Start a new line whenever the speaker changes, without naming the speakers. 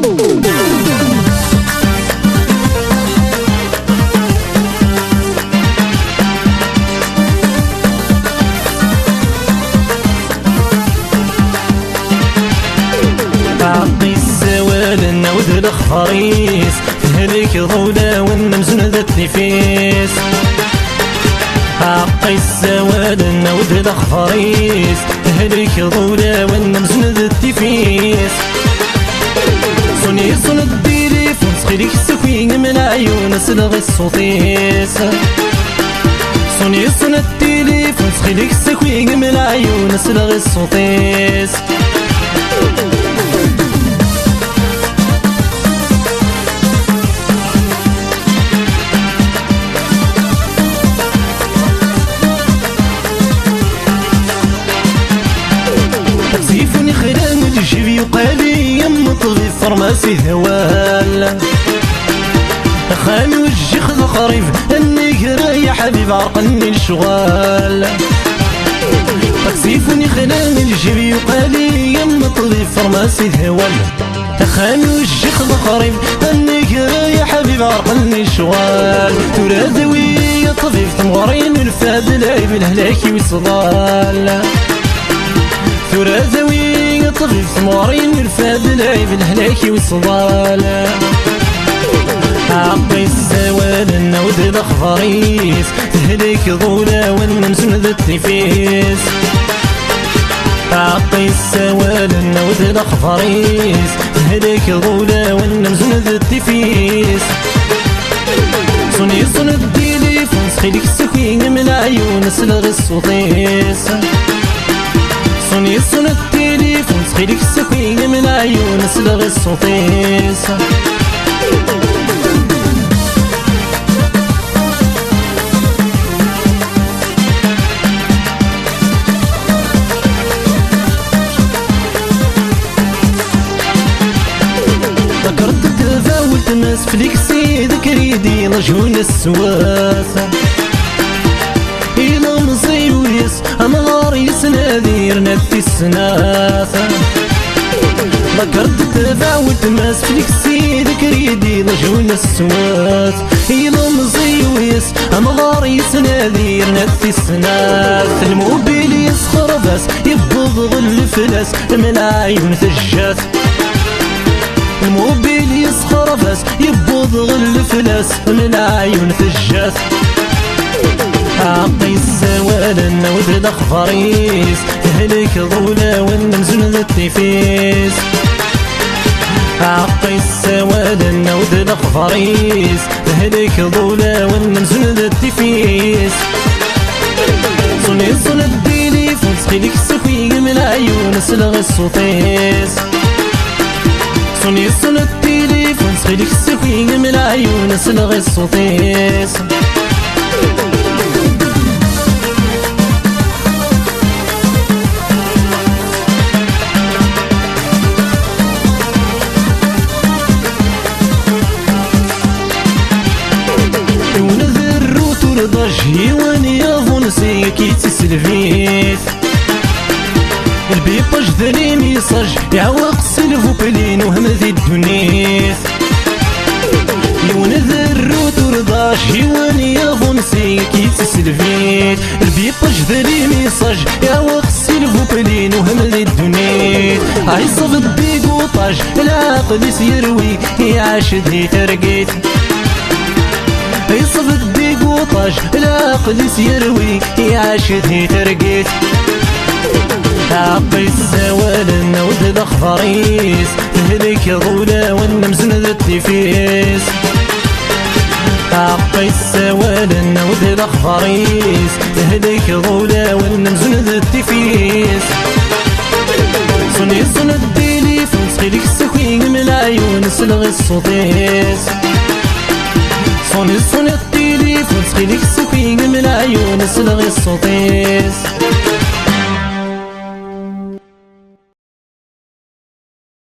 عطي السوال نعود الخريس تهلك ضولة والنمزن ذا التنفيس. عطي السوال نعود الخريس تهلك ضولة والنمزن ذا التنفيس. صوني صون التليفون سخيلك السكوين من عيون سلغي الصوتيس. صوني صون التليفون سخيلك السكوين من عيون سلغي الصوتيس. تقسيفني خلال الجيب وقالي يم طغي فرماسي ذوال. خامي وجي خذ خريف النقرا يا حبيب عرقني الشغال. تقسيفني خلال الجيب وقالي يم طغي فرماسي ذوال. خامي وجي خذ خريف النقرا يا حبيب عرقني الشغال. ترى ذوي طفيف تمغرين الفاد العيب الهلاكي وصدال. ثورة ذوي طفيف ثمارين الفاد العيب الهلاكي والصدال. عطي السوال نعود الخضريس تهلك ضولة والنمزن ذا التنفيس. عطي السوال نعود الخضريس تهلك ضولة والنمزن ذا التنفيس. صوني صون التليفون سخيلك السكوين من عيون سلغي الصوتيس. صوني صون التليفون سخيلك السكوين من عيون سلغي الصوتيس. ذكرت تفاول تماس فليكسي ذكريدي رجون السواسة. إلا مصي ويس أما غاري سنادير نفي السناسة. ذكرت تفاول تماس فليكسي ذكريدي رجون السوات. إلا مصي ويس أما غاري سنادير نفي السناس. الموبيل يسخر بس يبض الفلاس من عيون ثجات. الموبيل يسخر بس يبض الفلاس من عيون ثجات. عطي السوال نعود الخضريس تهلك ضولة والنمزن ذا التنفيس. عطي السوال نعود الخضريس تهلك ضولة والنمزن ذا التنفيس. صوني صون التليفون سخيلك السكوين من عيون سلغي الصوتيس. صوني صون التليفون سخيلك السكوين من عيون سلغي الصوتيس. جيواني يظن سيكي تسلفيت. البيباج ذني ميصاج يعوق سلفو بلين وهم ذي الدنيث. يون ذرو ترضاش جيواني يظن سيكي تسلفيت. البيباج ذني ميصاج يعوق سلفو بلين وهم ذي الدنيث. عيصف الديقوطاج العقل سيروي يعاش ذي ترقيت. يصف الديقوطاج العقل سيروي يعاش ذي ترقيت. عطي السوال نعود الخضريس تهلك ضولة والنمزن ذا التنفيس. عطي السوال نعود الخضريس تهلك ضولة والنمزن ذا التنفيس. صوني صون التليفون سخيلك السكوين من عيون سلغي الصوتيس. صوني صون التليفون سخيلك السكوين من عيون سلغي الصوتيس.